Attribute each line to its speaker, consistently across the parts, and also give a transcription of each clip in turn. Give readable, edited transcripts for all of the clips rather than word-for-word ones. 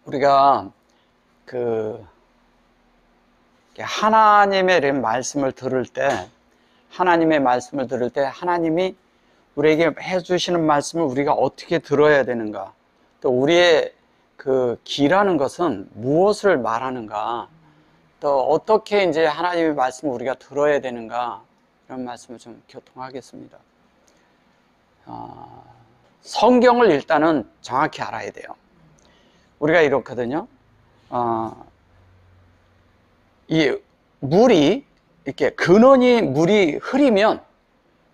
Speaker 1: 우리가 하나님의 말씀을 들을 때, 하나님이 우리에게 해주시는 말씀을 우리가 어떻게 들어야 되는가, 또 우리의 기라는 것은 무엇을 말하는가, 또 어떻게 이제 하나님의 말씀을 우리가 들어야 되는가, 이런 말씀을 좀 교통하겠습니다. 성경을 일단은 정확히 알아야 돼요. 우리가 이렇거든요. 이 물이 이렇게 근원이 물이 흐리면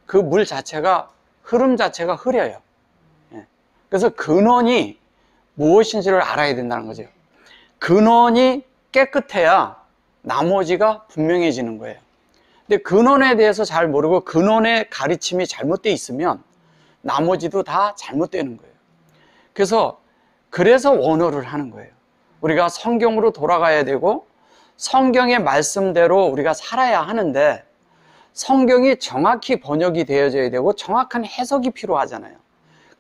Speaker 1: 그 물 자체가 흐름 자체가 흐려요. 그래서 근원이 무엇인지를 알아야 된다는 거죠. 근원이 깨끗해야 나머지가 분명해지는 거예요. 근데 근원에 대해서 잘 모르고 근원의 가르침이 잘못되어 있으면 나머지도 다 잘못되는 거예요. 그래서 원어를 하는 거예요. 우리가 성경으로 돌아가야 되고 성경의 말씀대로 우리가 살아야 하는데, 성경이 정확히 번역이 되어져야 되고 정확한 해석이 필요하잖아요.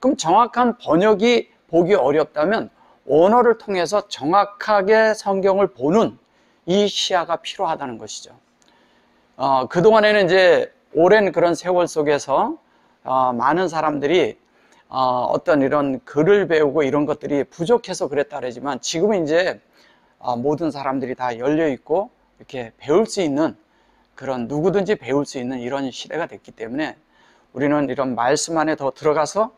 Speaker 1: 그럼 정확한 번역이 보기 어렵다면 원어를 통해서 정확하게 성경을 보는 이 시야가 필요하다는 것이죠. 그동안에는 이제 오랜 그런 세월 속에서 많은 사람들이 어떤 이런 글을 배우고 이런 것들이 부족해서 그랬다 그러지만, 지금은 이제 모든 사람들이 다 열려 있고 이렇게 배울 수 있는, 그런 누구든지 배울 수 있는 이런 시대가 됐기 때문에 우리는 이런 말씀 안에 더 들어가서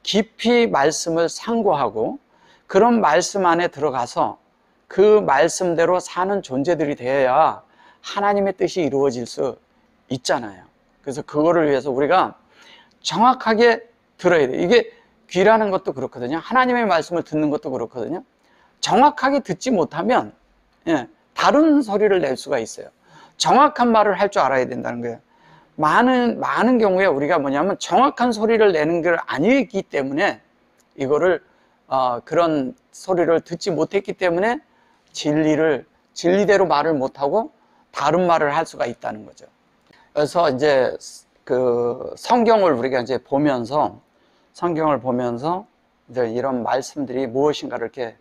Speaker 1: 깊이 말씀을 상고하고 그런 말씀 안에 들어가서 그 말씀대로 사는 존재들이 되어야 하나님의 뜻이 이루어질 수 있잖아요. 그래서 그거를 위해서 우리가 정확하게 들어야 돼요. 이게 귀라는 것도 그렇거든요. 하나님의 말씀을 듣는 것도 그렇거든요. 정확하게 듣지 못하면 다른 소리를 낼 수가 있어요. 정확한 말을 할 줄 알아야 된다는 거예요. 많은 경우에 우리가 뭐냐면 정확한 소리를 내는 게 아니기 때문에 이거를 그런 소리를 듣지 못했기 때문에 진리대로 말을 못하고 다른 말을 할 수가 있다는 거죠. 그래서 이제 성경을 우리가 이제 보면서 이제 이런 말씀들이 무엇인가를 이렇게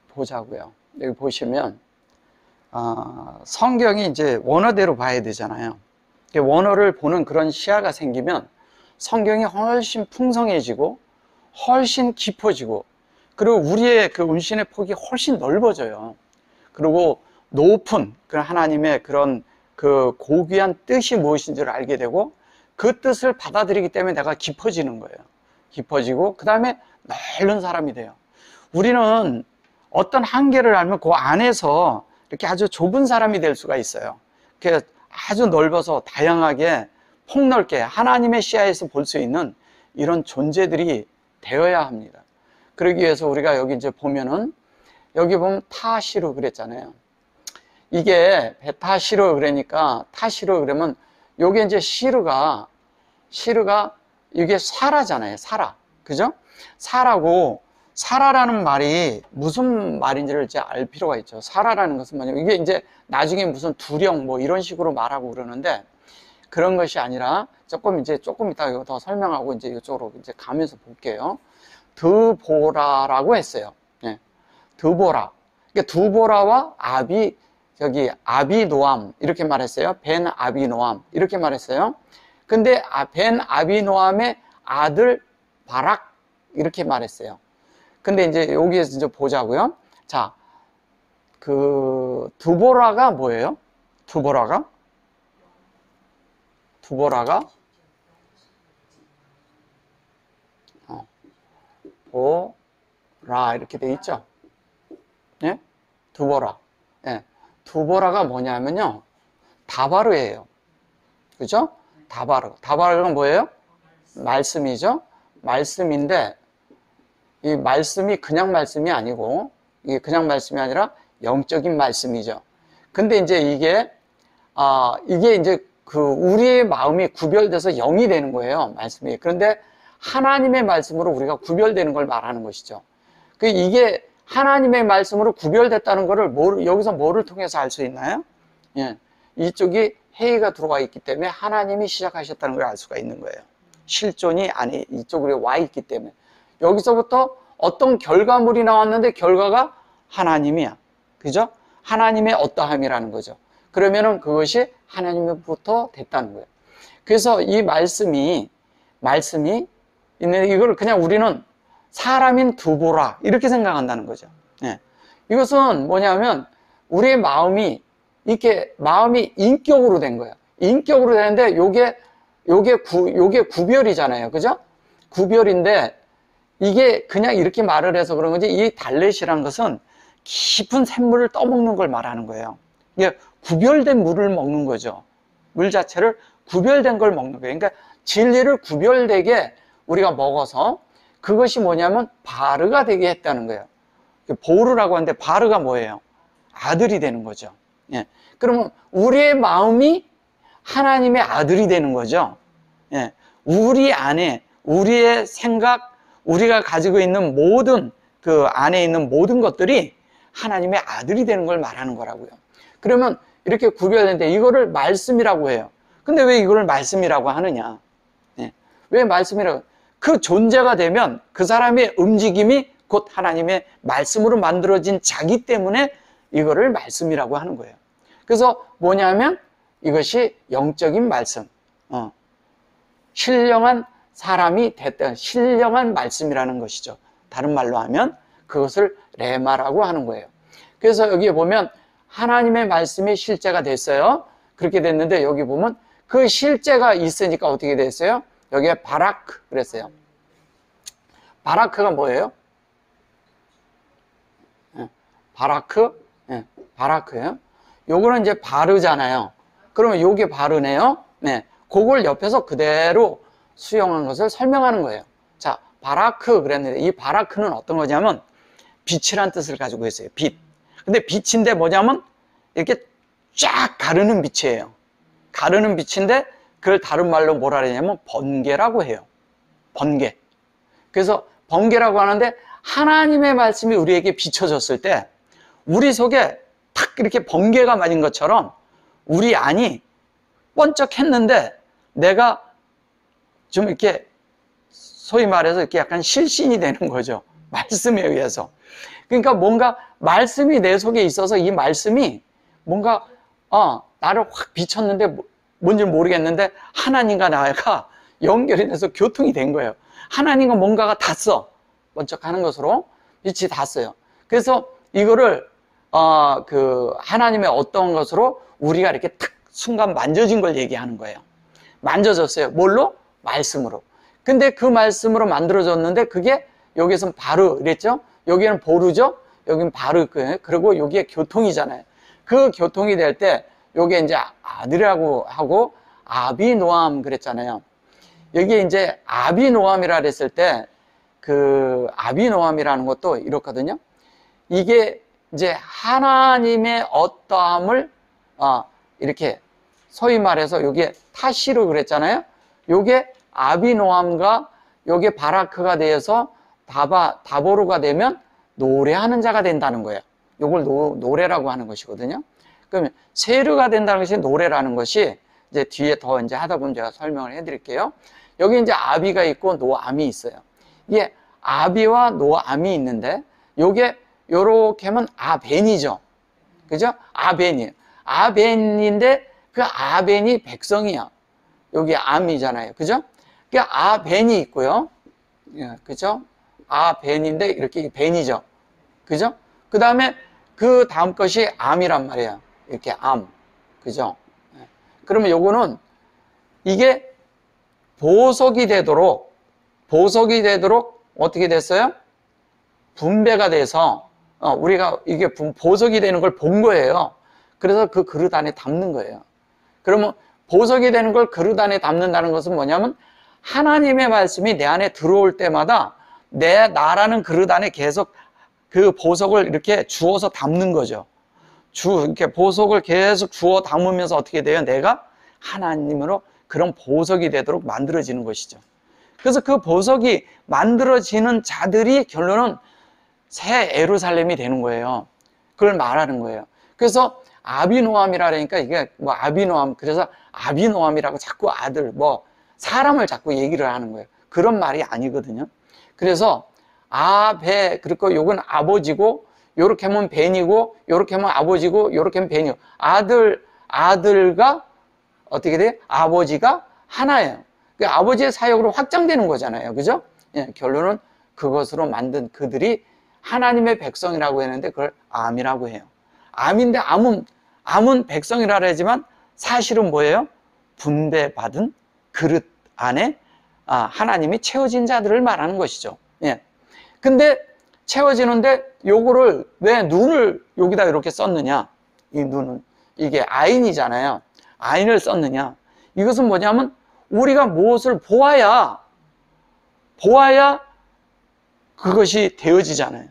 Speaker 1: 보자고요. 여기 보시면 성경이 이제 원어대로 봐야 되잖아요. 원어를 보는 그런 시야가 생기면 성경이 훨씬 풍성해지고 훨씬 깊어지고, 그리고 우리의 그 운신의 폭이 훨씬 넓어져요. 그리고 높은 하나님의 그런 고귀한 뜻이 무엇인지를 알게 되고, 그 뜻을 받아들이기 때문에 내가 깊어지는 거예요. 깊어지고 그 다음에 넓은 사람이 돼요. 우리는 어떤 한계를 알면 그 안에서 이렇게 아주 좁은 사람이 될 수가 있어요. 이렇게 아주 넓어서 다양하게 폭넓게 하나님의 시야에서 볼 수 있는 이런 존재들이 되어야 합니다. 그러기 위해서 우리가 여기 이제 보면은, 여기 보면 타시르 그랬잖아요. 이게 베타시르 그러니까 타시르 그러면 요게 이제 시르가 이게 사라잖아요. 사라. 그죠? 사라라는 말이 무슨 말인지를 이제 알 필요가 있죠. 사라라는 것은 뭐냐면, 이게 이제 나중에 무슨 두령 뭐 이런 식으로 말하고 그러는데, 그런 것이 아니라 조금 이따 이거 더 설명하고 이제 이쪽으로 이제 가면서 볼게요. 드보라라고 했어요. 드보라. 그러니까 두보라와 아비노암 이렇게 말했어요. 벤 아비노암 이렇게 말했어요. 근데 벤 아비노암의 아들 바락 이렇게 말했어요. 근데 이제 여기에서 이제 보자고요. 자, 두보라가 뭐예요? 두보라가 보라 이렇게 돼 있죠. 예? 두보라. 예. 두보라가 뭐냐면요, 다바르예요. 그죠? 다바르가 뭐예요? 말씀이죠. 말씀인데, 이 말씀이 그냥 말씀이 아니고, 이게 그냥 말씀이 아니라 영적인 말씀이죠. 근데 이제 이게 이제 우리의 마음이 구별돼서 영이 되는 거예요, 말씀이. 그런데 하나님의 말씀으로 우리가 구별되는 걸 말하는 것이죠. 이게 하나님의 말씀으로 구별됐다는 거를 여기서 뭐를 통해서 알 수 있나요? 예. 이쪽이 해가 들어와 있기 때문에 하나님이 시작하셨다는 걸 알 수가 있는 거예요. 실존이 안에 이쪽으로 와 있기 때문에. 여기서부터 어떤 결과물이 나왔는데 결과가 하나님이야. 그죠? 하나님의 어떠함이라는 거죠. 그러면은 그것이 하나님으로부터 됐다는 거예요. 그래서 이 말씀이 있는데 이걸 그냥 우리는 사람인 두보라 이렇게 생각한다는 거죠. 예. 이것은 뭐냐면 우리의 마음이 이렇게 마음이 인격으로 된 거예요. 인격으로 되는데 요게 구별이잖아요. 그죠? 구별인데 이게 그냥 이렇게 말을 해서 그런 거지, 이 달렛이란 것은 깊은 샘물을 떠먹는 걸 말하는 거예요. 이게 구별된 물을 먹는 거죠. 물 자체를 구별된 걸 먹는 거예요. 그러니까 진리를 구별되게 우리가 먹어서 그것이 뭐냐면 바르가 되게 했다는 거예요. 보르라고 하는데 바르가 뭐예요? 아들이 되는 거죠. 예. 그러면 우리의 마음이 하나님의 아들이 되는 거죠. 예. 우리 안에 우리의 생각, 우리가 가지고 있는 모든 그 안에 있는 모든 것들이 하나님의 아들이 되는 걸 말하는 거라고요. 그러면 이렇게 구별되는데 이거를 말씀이라고 해요. 근데 왜 이거를 말씀이라고 하느냐? 예. 왜 말씀이라고? 그 존재가 되면 그 사람의 움직임이 곧 하나님의 말씀으로 만들어진 자기 때문에 이거를 말씀이라고 하는 거예요. 그래서 뭐냐면 이것이 영적인 말씀, 신령한 사람이 됐다, 신령한 말씀이라는 것이죠. 다른 말로 하면 그것을 레마라고 하는 거예요. 그래서 여기에 보면 하나님의 말씀이 실제가 됐어요. 그렇게 됐는데 여기 보면 그 실제가 있으니까 어떻게 됐어요? 여기에 바라크 그랬어요. 바라크가 뭐예요? 바라크예요. 요거는 이제 바르잖아요. 그러면 요게 바르네요. 네. 그걸 옆에서 그대로 수용한 것을 설명하는 거예요. 자, 바라크 그랬는데 이 바라크는 어떤 거냐면 빛이란 뜻을 가지고 있어요. 빛. 근데 빛인데 뭐냐면 이렇게 쫙 가르는 빛이에요. 가르는 빛인데 그걸 다른 말로 뭐라 그러냐면 번개라고 해요. 번개. 그래서 번개라고 하는데 하나님의 말씀이 우리에게 비춰졌을 때 우리 속에 탁 이렇게 번개가 맞은 것처럼 우리 안이 번쩍했는데 내가 좀 이렇게 소위 말해서 이렇게 약간 실신이 되는 거죠. 말씀에 의해서. 그러니까 뭔가 말씀이 내 속에 있어서 이 말씀이 뭔가 나를 확 비쳤는데 뭔지 모르겠는데 하나님과 나가 연결이 돼서 교통이 된 거예요. 하나님과 뭔가가 닿았어. 번쩍하는 것으로 빛이 닿았어요. 그래서 이거를 그 하나님의 어떤 것으로 우리가 이렇게 탁 순간 만져진 걸 얘기하는 거예요. 만져졌어요. 뭘로? 말씀으로. 근데 그 말씀으로 만들어졌는데 그게 여기서는 바르 이랬죠? 여기는 보르죠? 여기는 바르. 그리고 여기에 교통이잖아요. 그 교통이 될 때 요게 이제 아들이라고 하고 아비노암 그랬잖아요. 여기에 이제 아비노암이라 그랬을 때 그 아비노암이라는 것도 이렇거든요. 이게 이제 하나님의 어떠함을 이렇게 소위 말해서 요게 타시르 그랬잖아요. 요게 아비노암과 요게 바라크가 되어서 다보르가 되면 노래하는 자가 된다는 거예요. 요걸 노래라고 하는 것이거든요. 그러면 세르가 된다는 것이 노래라는 것이 이제 뒤에 더 이제 하다 보면 제가 설명을 해드릴게요. 여기 이제 아비가 있고 노암이 있어요. 이게 아비와 노암이 있는데 요게 요렇게 하면 아벤이죠. 그죠? 아벤이에요. 아벤인데 그 아벤이 백성이야. 여기 암이잖아요. 그죠? 그러니까 아벤이 있고요. 예, 그죠? 아벤인데 이렇게 벤이죠. 그죠? 그 다음에 그 다음 것이 암이란 말이에요. 이렇게 암. 그죠? 예. 그러면 요거는 이게 보석이 되도록 어떻게 됐어요? 분배가 돼서 우리가 이게 보석이 되는 걸 본 거예요. 그래서 그 그릇 안에 담는 거예요. 그러면 보석이 되는 걸 그릇 안에 담는다는 것은 뭐냐면 하나님의 말씀이 내 안에 들어올 때마다 나라는 그릇 안에 계속 그 보석을 이렇게 주워서 담는 거죠. 이렇게 보석을 계속 주워 담으면서 어떻게 돼요? 내가 하나님으로 그런 보석이 되도록 만들어지는 것이죠. 그래서 그 보석이 만들어지는 자들이 결론은 새 예루살렘이 되는 거예요. 그걸 말하는 거예요. 그래서 아비노암이라 그러니까 이게 뭐 아비노암, 그래서 아비노암이라고 자꾸 아들, 사람을 자꾸 얘기를 하는 거예요. 그런 말이 아니거든요. 그래서 아, 배, 그리고 요건 아버지고, 요렇게 하면 벤이고, 요렇게 하면 아버지고, 요렇게 하면 벤이고. 아들과 어떻게 돼요? 아버지가 하나예요. 그 아버지의 사역으로 확장되는 거잖아요. 그죠? 예, 결론은 그것으로 만든 그들이 하나님의 백성이라고 했는데 그걸 암이라고 해요. 암인데 암은 백성이라고 하지만 사실은 뭐예요? 분배받은 그릇 안에 하나님이 채워진 자들을 말하는 것이죠. 예. 근데 채워지는데 요거를 왜 눈을 여기다 이렇게 썼느냐? 이 눈은 이게 아인이잖아요. 아인을 썼느냐? 이것은 뭐냐면 우리가 무엇을 보아야 그것이 되어지잖아요.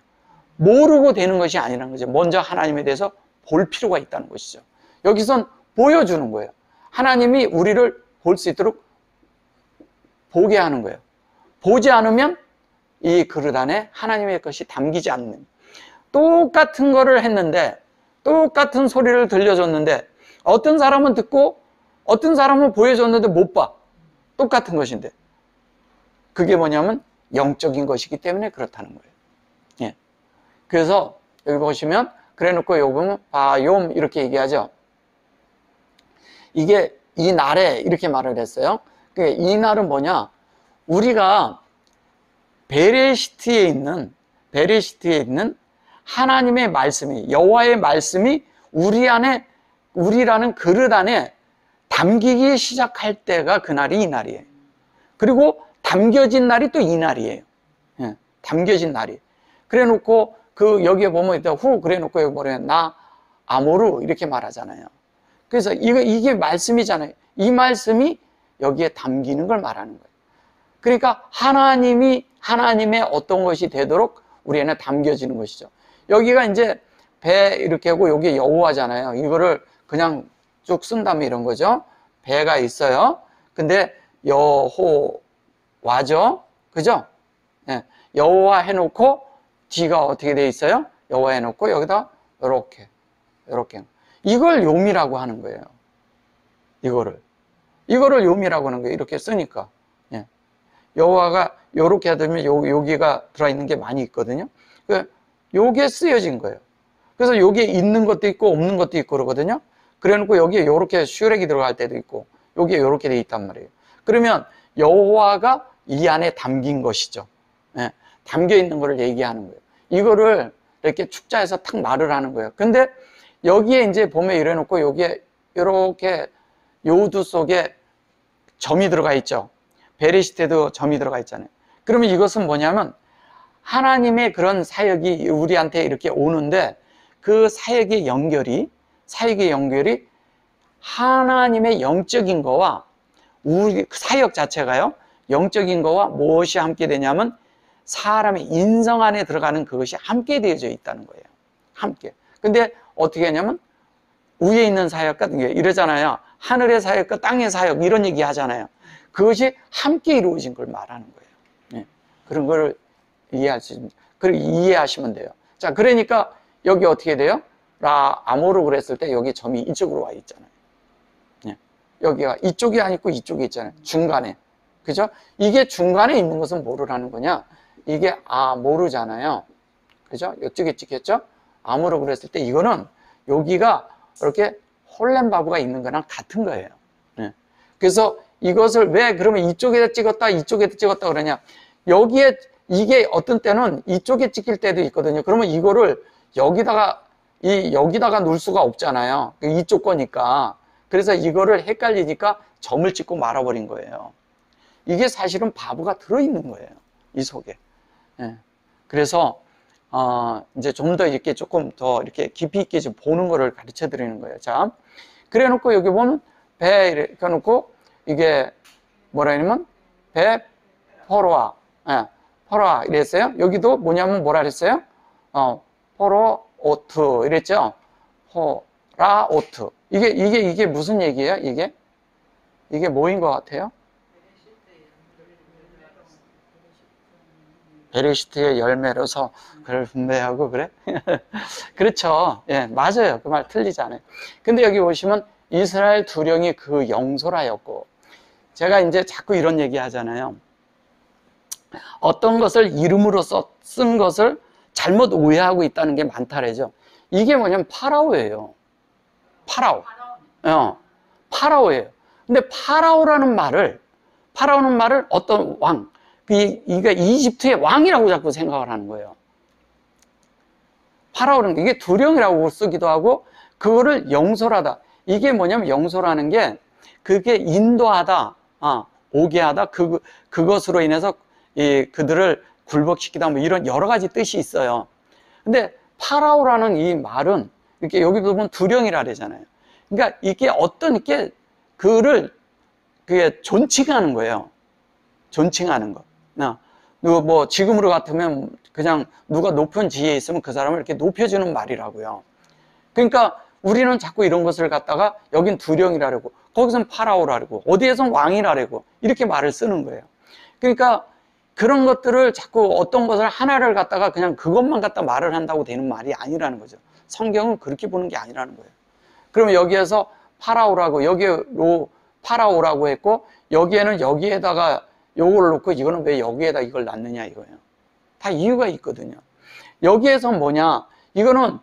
Speaker 1: 모르고 되는 것이 아니라는 거죠. 먼저 하나님에 대해서 볼 필요가 있다는 것이죠. 여기선 보여주는 거예요. 하나님이 우리를 볼 수 있도록 보게 하는 거예요. 보지 않으면 이 그릇 안에 하나님의 것이 담기지 않는, 똑같은 거를 했는데 똑같은 소리를 들려줬는데 어떤 사람은 듣고 어떤 사람은 보여줬는데 못 봐. 똑같은 것인데 그게 뭐냐면 영적인 것이기 때문에 그렇다는 거예요. 예. 그래서 여기 보시면 그래 놓고 요금은 바욤 이렇게 얘기하죠. 이게 이 날에 이렇게 말을 했어요. 이 날은 뭐냐? 우리가 베레시트에 있는 하나님의 말씀이, 여호와의 말씀이 우리라는 그릇 안에 담기기 시작할 때가 그날이 이 날이에요. 그리고 담겨진 날이 또 이 날이에요. 예, 담겨진 날이. 그래 놓고 여기에 보면 그래 놓고 여기 뭐래, 나 아모르 이렇게 말하잖아요. 그래서 이게 말씀이잖아요. 이 말씀이 여기에 담기는 걸 말하는 거예요. 그러니까 하나님의 어떤 것이 되도록 우리에는 담겨지는 것이죠. 여기가 이제 배 이렇게 하고 여기에 여호와잖아요. 이거를 그냥 쭉 쓴다면 이런 거죠. 배가 있어요. 근데 여호와죠. 그죠? 예. 여호와 해놓고 뒤가 어떻게 돼 있어요? 여호와 해놓고 여기다 이렇게 이걸 욤이라고 하는 거예요. 이거를 욤이라고 하는 거예요. 이렇게 쓰니까. 예. 여호와가 요렇게 하면 여기가 들어있는 게 많이 있거든요. 요게 쓰여진 거예요. 그래서 여기에 있는 것도 있고 없는 것도 있고 그러거든요. 그래 놓고 여기에 요렇게 슈렉이 들어갈 때도 있고 여기에 요렇게 돼 있단 말이에요. 그러면 여호와가 이 안에 담긴 것이죠. 예. 담겨 있는 거를 얘기하는 거예요. 이거를 이렇게 축자해서 탁 말을 하는 거예요. 근데 여기에 이제 보면 이래 놓고 여기에 이렇게 요두 속에 점이 들어가 있죠. 베레시트에도 점이 들어가 있잖아요. 그러면 이것은 뭐냐면 하나님의 그런 사역이 우리한테 이렇게 오는데 그 사역의 연결이 하나님의 영적인 거와 우리 사역 자체가요, 영적인 거와 무엇이 함께 되냐면 사람의 인성 안에 들어가는 그것이 함께 되어져 있다는 거예요. 함께. 근데 어떻게 하냐면 위에 있는 사역과 이러잖아요. 하늘의 사역과 땅의 사역 이런 얘기 하잖아요. 그것이 함께 이루어진 걸 말하는 거예요. 네. 그런 걸 이해하시면 돼요. 자, 그러니까 여기 어떻게 돼요? 아모르 그랬을 때 여기 점이 이쪽으로 와 있잖아요. 네. 여기가 이쪽이 아니고 이쪽에 있잖아요. 중간에. 그죠? 이게 중간에 있는 것은 뭐라는 거냐? 이게 아모르잖아요. 그죠? 이쪽에 찍혔죠? 아모르 그랬을 때 이거는 여기가 이렇게 홀렘바브가 있는 거랑 같은 거예요. 네. 그래서 이것을 왜 그러면 이쪽에다 찍었다 그러냐? 여기에 이게 어떤 때는 이쪽에 찍힐 때도 있거든요. 그러면 이거를 여기다가 놓을 수가 없잖아요. 이쪽 거니까. 그래서 이거를 헷갈리니까 점을 찍고 말아버린 거예요. 이게 사실은 바보가 들어있는 거예요. 이 속에. 예. 그래서 이제 좀 더 이렇게 조금 더 이렇게 깊이 있게 좀 보는 거를 가르쳐 드리는 거예요. 자, 그래 놓고 여기 보면 배 이렇게 놓고 이게 뭐라 하냐면 배 포로아, 예, 포로아 이랬어요. 여기도 뭐냐면 뭐라 그랬어요? 포로오트 이랬죠. 포라오트. 이게 무슨 얘기예요? 이게 뭐인 것 같아요? 베레시트의 열매로서 그를 분배하고 그래? 그렇죠. 예, 맞아요. 그 말 틀리지 않아요. 근데 여기 보시면 이스라엘 두령이 그 영소라였고, 제가 이제 자꾸 이런 얘기 하잖아요. 어떤 것을 이름으로 쓴 것을 잘못 오해하고 있다는 게 많다래죠. 이게 뭐냐면 파라오예요. 파라오. 파라오예요. 근데 파라오는 말을 어떤 왕, 이게 이집트의 왕이라고 자꾸 생각을 하는 거예요. 파라오는 이게 두령이라고 쓰기도 하고, 그거를 영솔하다. 이게 뭐냐면 영솔하는 게, 그게 인도하다, 오게 하다, 그것으로 인해서 그들을 굴복시키다, 뭐 이런 여러 가지 뜻이 있어요. 근데 파라오라는 이 말은, 이렇게 여기 보면 두령이라 그러잖아요. 그러니까 이게 어떤 그게 존칭하는 거예요. 존칭하는 거. 뭐 지금으로 같으면 그냥 누가 높은 지위에 있으면 그 사람을 이렇게 높여주는 말이라고요. 그러니까 우리는 자꾸 이런 것을 갖다가 여긴 두령이라고, 거기선 파라오라고, 어디에선 왕이라고 이렇게 말을 쓰는 거예요. 그러니까 그런 것들을 자꾸 어떤 것을 하나를 갖다가 그냥 그것만 갖다 말을 한다고 되는 말이 아니라는 거죠. 성경은 그렇게 보는 게 아니라는 거예요. 그러면 여기에서 파라오라고, 여기로 파라오라고 했고, 여기에는 여기에다가 요걸 놓고 이거는 왜 여기에다 이걸 놨느냐 이거예요. 다 이유가 있거든요. 여기에서 뭐냐, 이거는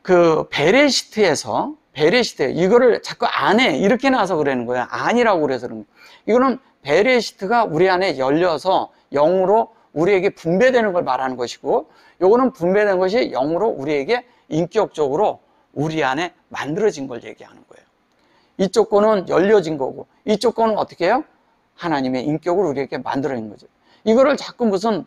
Speaker 1: 그 베레시트에서 이거를 자꾸 안에 이렇게 나와서 그러는 거예요. 아니라고 그래서 그런 거예요. 이거는 베레시트가 우리 안에 열려서 영으로 우리에게 분배되는 걸 말하는 것이고, 요거는 분배된 것이 영으로 우리에게 인격적으로 우리 안에 만들어진 걸 얘기하는 거예요. 이쪽 거는 열려진 거고, 이쪽 거는 어떻게 해요? 하나님의 인격을 우리에게 만들어낸 거죠. 이거를 자꾸 무슨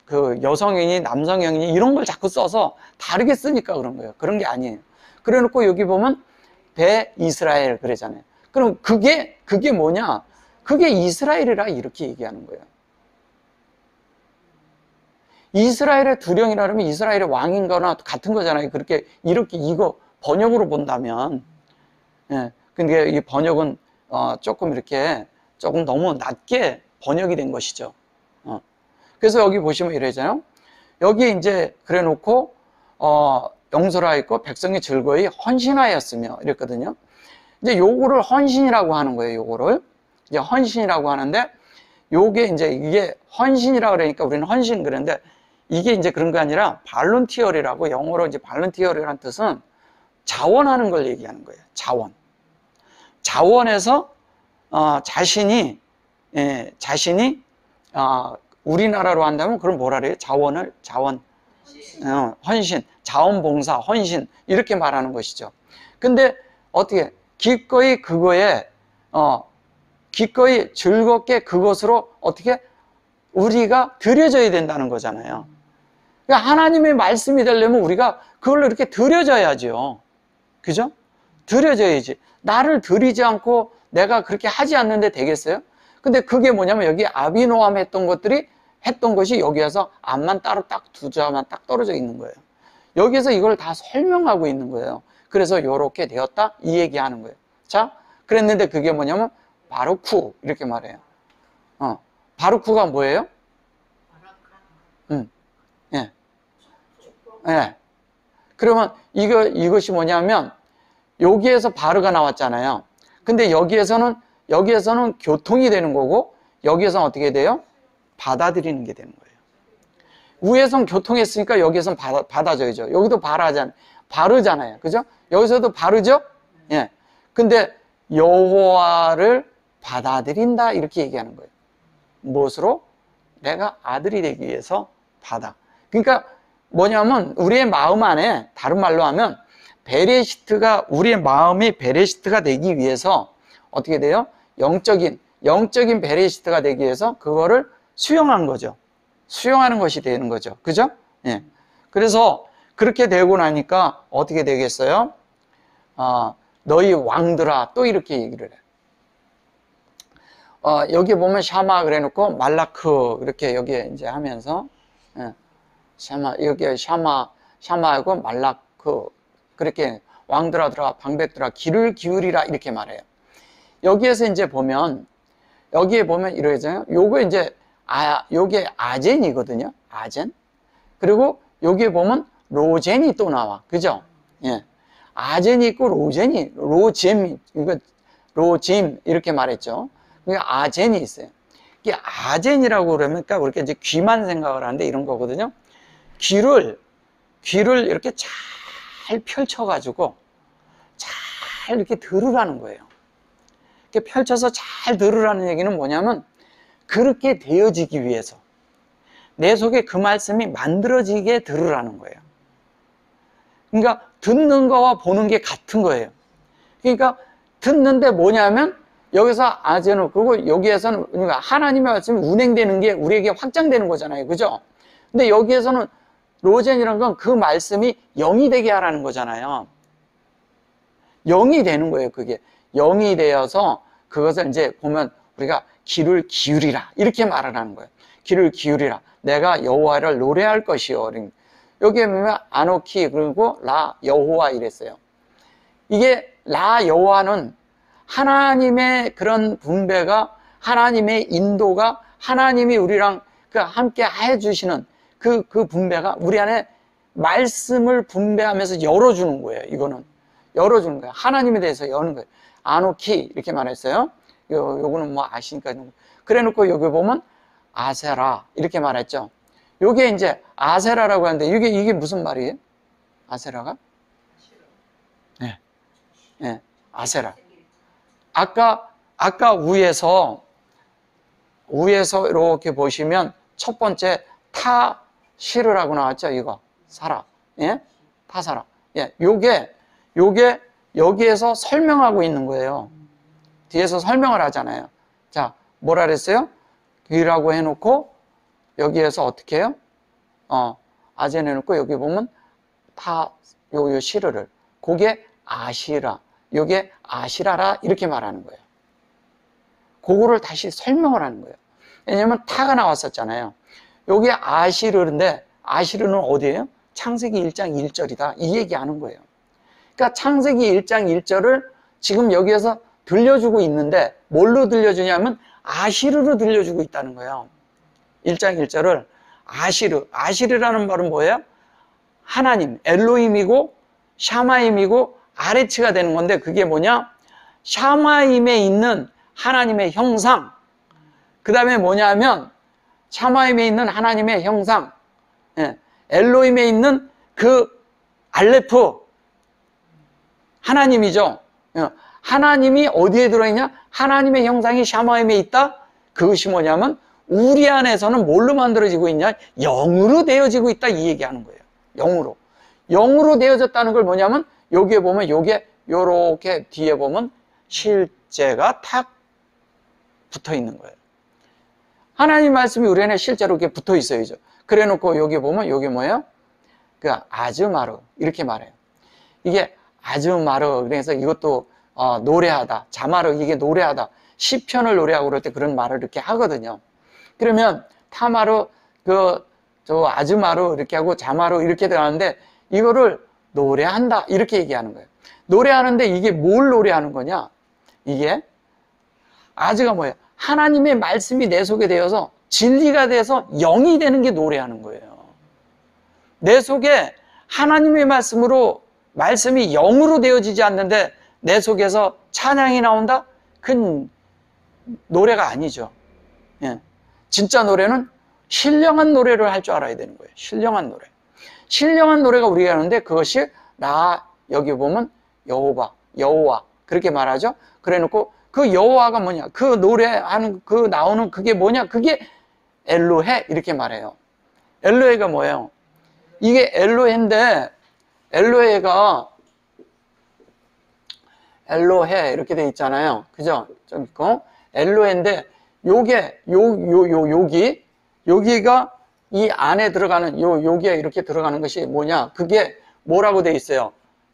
Speaker 1: 그 여성형이 남성형이 이런 걸 자꾸 써서 다르게 쓰니까 그런 거예요. 그런 게 아니에요. 그래 놓고 여기 보면 대이스라엘 그러잖아요. 그럼 그게 뭐냐? 그게 이스라엘이라 이렇게 얘기하는 거예요. 이스라엘의 두령이라 그러면 이스라엘의 왕인 거나 같은 거잖아요. 그렇게 이렇게 이거 번역으로 본다면. 예. 근데 이 번역은 조금 이렇게 조금 너무 낮게 번역이 된 것이죠. 그래서 여기 보시면 이러잖아요. 여기 이제 그래 놓고 영설하였고 백성이 즐거이 헌신하였으며 이랬거든요. 이제 요거를 헌신이라고 하는 거예요. 요거를 이제 헌신이라고 하는데, 요게 이제 이게 헌신이라고 그러니까 우리는 헌신 그러는데, 이게 이제 그런 게 아니라 발룬티어리라고, 영어로 이제 발룬티어리라는 뜻은 자원하는 걸 얘기하는 거예요. 자원해서 자신이 우리나라로 한다면 그걸 뭐라 그래요? 헌신, 자원봉사, 헌신 이렇게 말하는 것이죠. 근데 어떻게 기꺼이 그거에 기꺼이 즐겁게 그것으로 어떻게 우리가 드려져야 된다는 거잖아요. 그러니까 하나님의 말씀이 되려면 우리가 그걸로 이렇게 드려져야죠. 그죠? 드려져야지. 나를 드리지 않고 내가 그렇게 하지 않는데 되겠어요? 근데 그게 뭐냐면 여기 아비노함 했던 것이 여기에서 암만 따로 딱 두 자만 딱 떨어져 있는 거예요. 여기에서 이걸 다 설명하고 있는 거예요. 그래서 이렇게 되었다 이 얘기하는 거예요. 자, 그랬는데 그게 뭐냐면 바루쿠 이렇게 말해요. 바루쿠가 뭐예요? 예. 예. 그러면 이것이 뭐냐면 여기에서 바르가 나왔잖아요. 근데 여기에서는 교통이 되는 거고, 여기에서는 어떻게 돼요? 받아들이는 게 되는 거예요. 위에선 교통했으니까 여기에선 받아줘야죠. 여기도 바르잖아요. 그죠? 여기서도 바르죠? 예. 근데 여호와를 받아들인다 이렇게 얘기하는 거예요. 무엇으로? 내가 아들이 되기 위해서 그러니까 뭐냐면 우리의 마음 안에, 다른 말로 하면 베레시트가, 우리의 마음이 베레시트가 되기 위해서 어떻게 돼요? 영적인 베레시트가 되기 위해서 그거를 수용한 거죠. 수용하는 것이 되는 거죠. 그죠? 예. 그래서 그렇게 되고 나니까 어떻게 되겠어요? 너희 왕들아, 또 이렇게 얘기를 해. 여기 보면 샤마 그래 놓고 말라크 이렇게 여기에 이제 하면서, 예. 여기 샤마하고 말라크 그렇게 왕들아 들아 방백들아 귀를 기울이라 이렇게 말해요. 여기에서 이제 보면 여기에 보면 이러잖아요. 요거 이제 요게 아젠이거든요. 아젠. 그리고 여기에 보면 로젠이 또 나와. 그죠? 예. 아젠이 있고 로잼 이거 로짐 이렇게 말했죠. 그러니까 아젠이 있어요. 이게 아젠이라고 그러니까 그렇게 이제 귀만 생각을 하는데 이런 거거든요. 귀를 이렇게 잘 펼쳐가지고 잘 이렇게 들으라는 거예요. 이렇게 펼쳐서 잘 들으라는 얘기는 뭐냐면 그렇게 되어지기 위해서 내 속에 그 말씀이 만들어지게 들으라는 거예요. 그러니까 듣는 거와 보는 게 같은 거예요. 그러니까 듣는데 뭐냐면 여기서 아제노, 그리고 여기에서는 그러니까 하나님의 말씀이 운행되는 게 우리에게 확장되는 거잖아요. 그죠? 근데 여기에서는 로젠이라는 건 그 말씀이 영이 되게 하라는 거잖아요. 영이 되는 거예요. 그게 영이 되어서 그것을 이제 보면 우리가 귀를 기울이라 이렇게 말을 하는 거예요. 귀를 기울이라. 내가 여호와를 노래할 것이요. 여기에 보면 아노키 그리고 라 여호와 이랬어요. 이게 라 여호와는 하나님의 그런 분배가, 하나님의 인도가, 하나님이 우리랑 함께 해주시는 그 분배가 우리 안에 말씀을 분배하면서 열어주는 거예요. 이거는 열어주는 거예요. 하나님에 대해서 여는 거예요. 아노키 이렇게 말했어요. 요거는 뭐 아시니까. 그래 놓고 여기 보면 아세라 이렇게 말했죠. 요게 이제 아세라라고 하는데 이게 무슨 말이에요? 아세라가? 네. 네. 아세라. 아까 위에서 이렇게 보시면 첫 번째 타시르라고 나왔죠. 이거 사라. 예? 타사라. 예. 요게 여기에서 설명하고 있는 거예요. 뒤에서 설명을 하잖아요. 자, 뭐라 그랬어요? 귀라고 해놓고 여기에서 어떻게 해요? 아젠 해놓고 여기 보면 요 시르를 그게 아시라, 요게 아시라라 이렇게 말하는 거예요. 그거를 다시 설명을 하는 거예요. 왜냐면 타가 나왔었잖아요. 요게 아시르인데 아시르는 어디예요? 창세기 1장 1절이다 이 얘기하는 거예요. 그러니까 창세기 1장 1절을 지금 여기에서 들려주고 있는데 뭘로 들려주냐면 아시르로 들려주고 있다는 거예요. 1장 1절을 아시르라는 말은 뭐예요? 하나님, 엘로힘이고 샤마임이고 아레츠가 되는 건데 그게 뭐냐? 샤마임에 있는 하나님의 형상, 그 다음에 뭐냐면 샤마임에 있는 하나님의 형상, 엘로힘에 있는 그 알레프 하나님이죠. 하나님이 어디에 들어있냐? 하나님의 형상이 샤마임에 있다? 그것이 뭐냐면 우리 안에서는 뭘로 만들어지고 있냐? 영으로 되어지고 있다 이 얘기하는 거예요. 영으로 되어졌다는 걸 뭐냐면 여기에 보면 요게 요렇게 뒤에 보면 실제가 탁 붙어 있는 거예요. 하나님 말씀이 우리 안에 실제로 이렇게 붙어 있어야죠. 그래 놓고 여기 보면 요게 뭐예요? 그 아즈마르 이렇게 말해요. 이게 아즈마르 그래서 이것도 노래하다, 자마르 이게 노래하다, 시편을 노래하고 그럴 때 그런 말을 이렇게 하거든요. 그러면 타마르 저 아즈마르 이렇게 하고 자마르 이렇게 들어가는데 이거를 노래한다 이렇게 얘기하는 거예요. 노래하는데 이게 뭘 노래하는 거냐? 이게 아즈가 뭐예요? 하나님의 말씀이 내 속에 되어서 진리가 돼서 영이 되는 게 노래하는 거예요. 내 속에 하나님의 말씀이 영으로 되어지지 않는데 내 속에서 찬양이 나온다? 그건 노래가 아니죠. 예. 진짜 노래는 신령한 노래를 할 줄 알아야 되는 거예요. 신령한 노래. 신령한 노래가 우리가 하는데 그것이 여기 보면 여호와 그렇게 말하죠. 그래 놓고 그 여호와가 뭐냐? 그 노래하는 그 나오는 그게 뭐냐? 그게 엘로헤 이렇게 말해요. 엘로헤가 뭐예요? 이게 엘로헤인데 엘로헤가 엘로헤 이렇게 돼 있잖아요. 그죠? 좀 있고 엘로헤인데 여기가 이 안에 들어가는 여기에 이렇게 들어가는 것이 뭐냐? 그게 뭐라고 돼 있어요?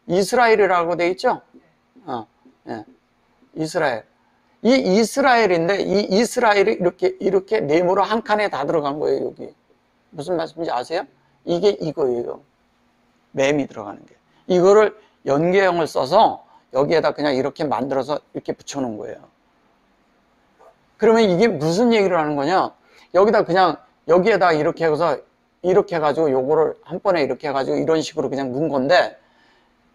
Speaker 1: 이스라엘이라고 돼 있죠? 예. 이스라엘. 이 이스라엘인데 이 이스라엘이 이렇게 네모로 한 칸에 다 들어간 거예요. 여기 무슨 말씀인지 아세요? 이게 이거예요. 맴이 들어가는 게. 이거를 연계형을 써서 여기에다 그냥 이렇게 만들어서 이렇게 붙여놓은 거예요. 그러면 이게 무슨 얘기를 하는 거냐? 여기다 그냥 여기에다 이렇게 해서 이렇게 해가지고 요거를 한 번에 이렇게 해가지고 이런 식으로 그냥 넣은 건데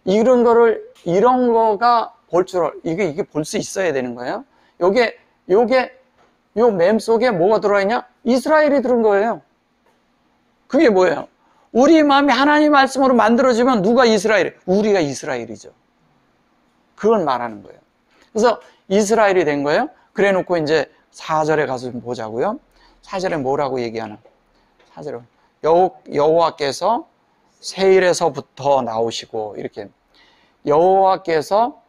Speaker 1: 이런 거가 이게 볼 수 있어야 되는 거예요. 요게 요 맴 속에 뭐가 들어있냐? 이스라엘이 들은 거예요. 그게 뭐예요? 우리 마음이 하나님 말씀으로 만들어지면 누가 이스라엘이에요? 우리가 이스라엘이죠. 그걸 말하는 거예요. 그래서 이스라엘이 된 거예요. 그래 놓고 이제 4절에 가서 좀 보자고요. 4절에 뭐라고 얘기하나? 4절에 여호와께서 세일에서부터 나오시고, 이렇게 여호와께서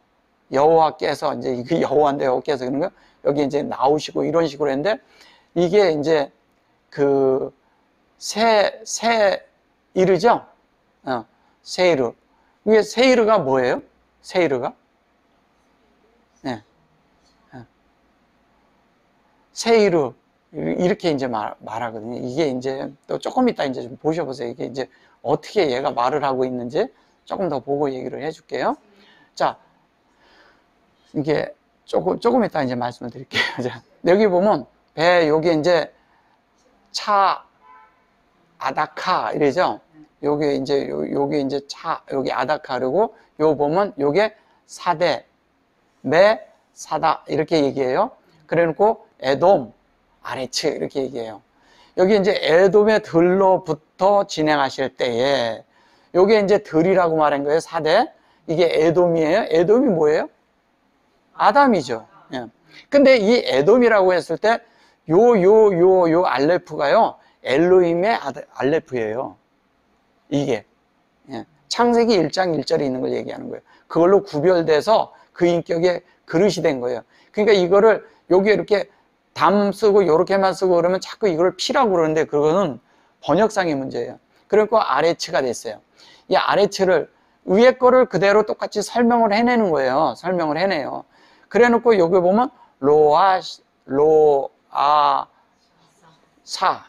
Speaker 1: 이제 그 여호와인데 여호와께서 그런 거 여기 이제 나오시고 이런 식으로 했는데, 이게 이제 그 세이르죠? 세이르. 이게 세이르가 뭐예요? 세이르가? 네. 세이르. 이렇게 이제 말하거든요. 이게 이제 또 조금 이따 이제 좀 보셔보세요. 이게 이제 어떻게 얘가 말을 하고 있는지 조금 더 보고 얘기를 해줄게요. 자, 이게 조금 이따 이제 말씀을 드릴게요. 자, 여기 보면 여기 이제 아다카 이러죠. 요게 이제 요게 이제 여기 아다카, 그리고 요 보면 요게 사대, 사다 이렇게 얘기해요. 그래놓고 에돔, 아레츠 이렇게 얘기해요. 여기 이제 에돔의 들로부터 진행하실 때에 요게 이제 들이라고 말한 거예요. 사대. 이게 에돔이에요. 에돔이 뭐예요? 아담이죠. 예. 근데 이 에돔이라고 했을 때 요 알레프가요, 엘로힘의 알레프예요. 이게. 예. 창세기 1장 1절에 있는 걸 얘기하는 거예요. 그걸로 구별돼서 그 인격의 그릇이 된 거예요. 그러니까 이거를 여기 이렇게 담 쓰고 요렇게만 쓰고 그러면 자꾸 이걸 피라고 그러는데, 그거는 번역상의 문제예요. 그리고 아레츠가 됐어요. 이 아레츠를 위에 거를 그대로 똑같이 설명을 해내는 거예요. 설명을 해내요. 그래 놓고 여기 보면 로아사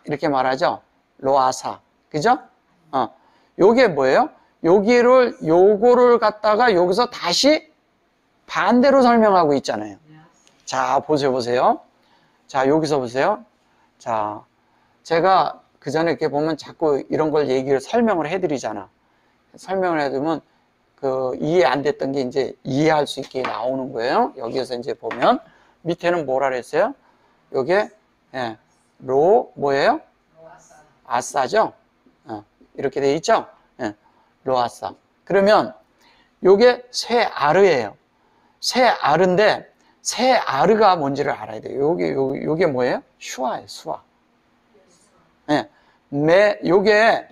Speaker 1: 이렇게 말하죠. 로아사. 그죠? 요게 뭐예요? 요거를 갖다가 여기서 다시 반대로 설명하고 있잖아요. 자, 보세요. 자, 여기서 보세요. 자, 제가 그 전에 이렇게 보면 자꾸 이런 걸 설명을 해드리잖아. 설명을 해두면 이해 안 됐던 게 이제 이해할 수 있게 나오는 거예요. 여기에서 이제 보면 밑에는 뭐라 그랬어요? 요게 뭐예요? 아싸죠? 이렇게 돼 있죠? 로아싸. 그러면 요게 새 아르예요. 새 아르인데 새 아르가 뭔지를 알아야 돼요. 요게 뭐예요? 슈아예요, 수아. 요게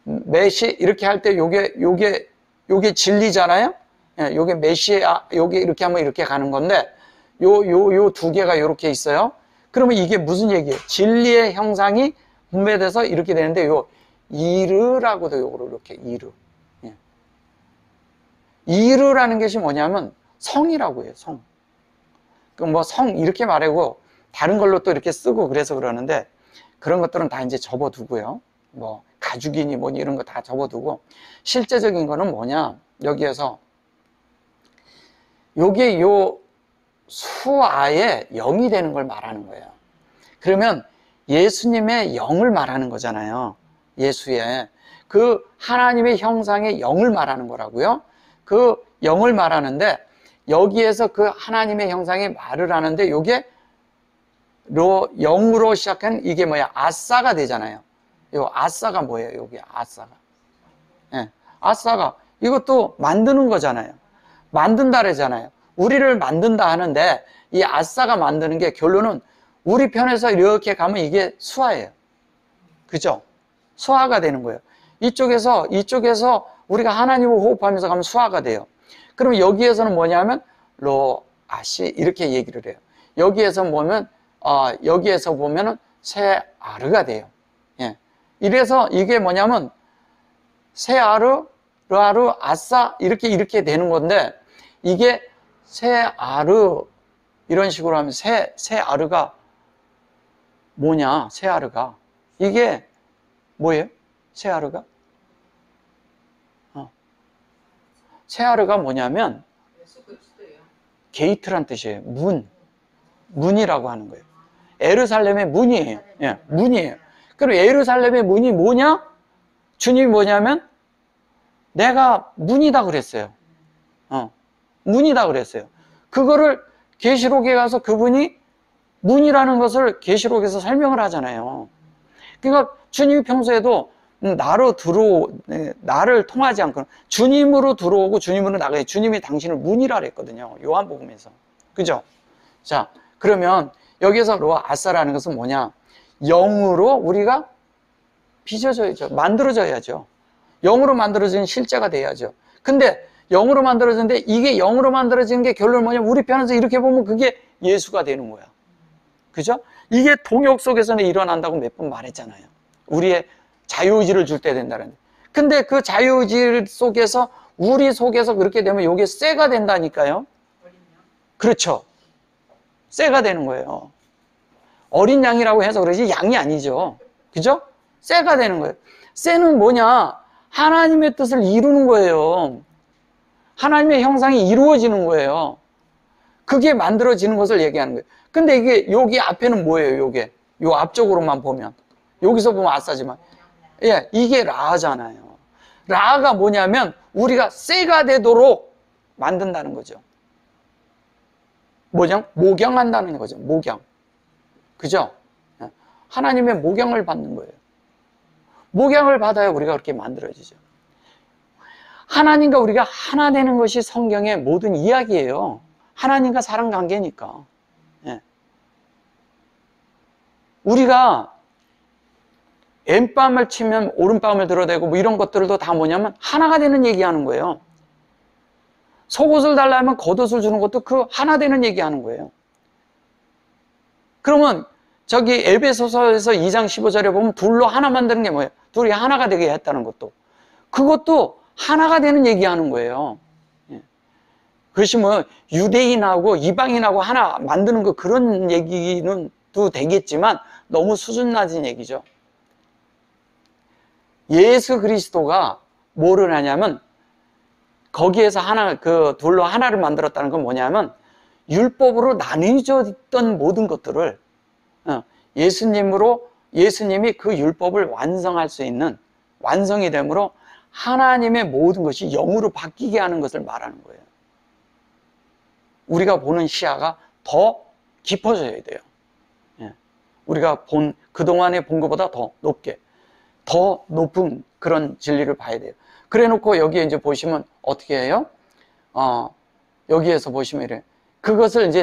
Speaker 1: 메시 이렇게 할 때 요게 진리잖아요. 요게 메시아, 요게 이렇게 하면 이렇게 가는 건데 요 두 개가 요렇게 있어요. 그러면 이게 무슨 얘기예요? 진리의 형상이 분배돼서 이렇게 되는데, 요 이르라고도 요거를 이렇게 이르라는 것이 뭐냐면 성이라고 해요. 성. 뭐 성 이렇게 말하고 다른 걸로 또 이렇게 쓰고 그래서 그러는데, 그런 것들은 다 이제 접어두고요. 뭐 가죽이니 뭐니 이런 거 다 접어두고, 실제적인 거는 뭐냐, 여기에서 요게 요 수아의 영이 되는 걸 말하는 거예요. 그러면 예수님의 영을 말하는 거잖아요. 예수의 그 하나님의 형상의 영을 말하는 거라고요. 그 영을 말하는데, 여기에서 그 하나님의 형상의 말을 하는데, 요게 영으로 시작한 이게 뭐야? 아싸가 되잖아요. 요 아싸가 뭐예요? 여기 아싸가. 아싸가 이것도 만드는 거잖아요. 만든다 그러잖아요. 우리를 만든다 하는데, 이 아싸가 만드는 게 결론은 우리 편에서 이렇게 가면 이게 수아예요. 그죠? 수아가 되는 거예요. 이쪽에서 우리가 하나님을 호흡하면서 가면 수아가 돼요. 그럼 여기에서는 뭐냐면 로아시 이렇게 얘기를 해요. 여기에서 보면은 새 아르가 돼요. 이래서 이게 뭐냐면 새 아르, 르아르, 아싸 이렇게 되는 건데, 이게 새 아르 이런 식으로 하면 새 아르가 뭐냐? 새 아르가 이게 뭐예요? 새 아르가? 새 아르가 뭐냐면 게이트란 뜻이에요. 문이라고 하는 거예요. 예루살렘의 문이에요. 문이에요. 그리고 예루살렘의 문이 뭐냐? 주님이 뭐냐면 내가 문이다 그랬어요. 문이다 그랬어요. 그거를 계시록에 가서 그분이 문이라는 것을 계시록에서 설명을 하잖아요. 그러니까 주님이 평소에도 나를 통하지 않고 주님으로 들어오고 주님으로 나가요. 주님이 당신을 문이라 그랬거든요. 요한복음에서. 그죠? 자, 그러면 여기서 로아사라는 것은 뭐냐? 영으로 우리가 빚어져야죠. 만들어져야죠. 영으로 만들어진 실제가 돼야죠. 근데 영으로 만들어졌는데 이게 영으로 만들어진 게 결론은 뭐냐면 우리 편에서 이렇게 보면 그게 예수가 되는 거야. 그죠? 이게 동역 속에서는 일어난다고 몇 번 말했잖아요. 우리의 자유의지를 줄 때 된다는. 근데 그 자유의지 속에서 우리 속에서 그렇게 되면 이게 쇠가 된다니까요. 그렇죠. 쇠가 되는 거예요. 어린 양이라고 해서 그러지 양이 아니죠. 그죠? 쇠가 되는 거예요. 쇠는 뭐냐? 하나님의 뜻을 이루는 거예요. 하나님의 형상이 이루어지는 거예요. 그게 만들어지는 것을 얘기하는 거예요. 근데 이게 여기 앞에는 뭐예요? 요게 요 앞쪽으로만 보면 여기서 보면 아싸지만 예, 이게 라잖아요. 라가 뭐냐면 우리가 쇠가 되도록 만든다는 거죠. 뭐냐? 모경한다는 거죠. 모경. 그죠? 하나님의 모경을 받는 거예요. 모경을 받아야 우리가 그렇게 만들어지죠. 하나님과 우리가 하나 되는 것이 성경의 모든 이야기예요. 하나님과 사람 관계니까. 예. 우리가 왼뺨을 치면 오른뺨을 들어대고 뭐 이런 것들도 다 뭐냐면 하나가 되는 얘기하는 거예요. 속옷을 달라면 겉옷을 주는 것도 그 하나 되는 얘기하는 거예요. 그러면 저기 에베소서에서 2장 15절에 보면 둘로 하나 만드는 게 뭐예요? 둘이 하나가 되게 했다는 것도 그것도 하나가 되는 얘기하는 거예요. 그것이 뭐 유대인하고 이방인하고 하나 만드는 거 그런 얘기는 또 되겠지만 너무 수준 낮은 얘기죠. 예수 그리스도가 뭐를 하냐면 거기에서 하나 그 둘로 하나를 만들었다는 건 뭐냐면 율법으로 나뉘어졌던 모든 것들을 예수님이 그 율법을 완성할 수 있는 완성이 되므로 하나님의 모든 것이 영으로 바뀌게 하는 것을 말하는 거예요. 우리가 보는 시야가 더 깊어져야 돼요. 우리가 그동안에 본 것보다 더 높게, 더 높은 그런 진리를 봐야 돼요. 그래 놓고 여기에 이제 보시면 어떻게 해요? 여기에서 보시면 이래. 그것을 이제